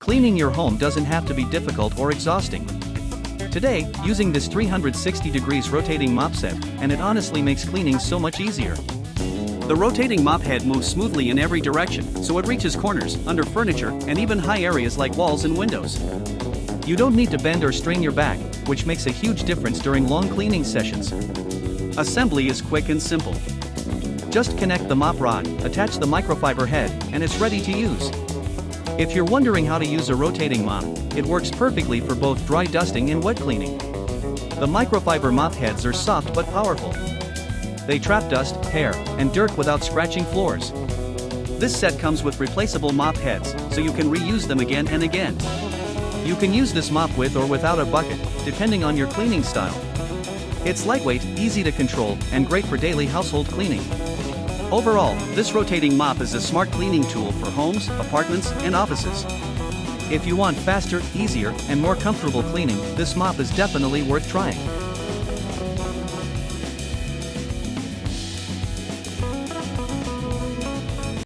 Cleaning your home doesn't have to be difficult or exhausting. Today, using this 360 degrees rotating mop set, and it honestly makes cleaning so much easier. The rotating mop head moves smoothly in every direction, so it reaches corners, under furniture, and even high areas like walls and windows. You don't need to bend or strain your back, which makes a huge difference during long cleaning sessions. Assembly is quick and simple. Just connect the mop rod, attach the microfiber head, and it's ready to use. If you're wondering how to use a rotating mop, it works perfectly for both dry dusting and wet cleaning. The microfiber mop heads are soft but powerful. They trap dust, hair, and dirt without scratching floors. This set comes with replaceable mop heads, so you can reuse them again and again. You can use this mop with or without a bucket, depending on your cleaning style. It's lightweight, easy to control, and great for daily household cleaning. Overall, this rotating mop is a smart cleaning tool for homes, apartments, and offices. If you want faster, easier, and more comfortable cleaning, this mop is definitely worth trying.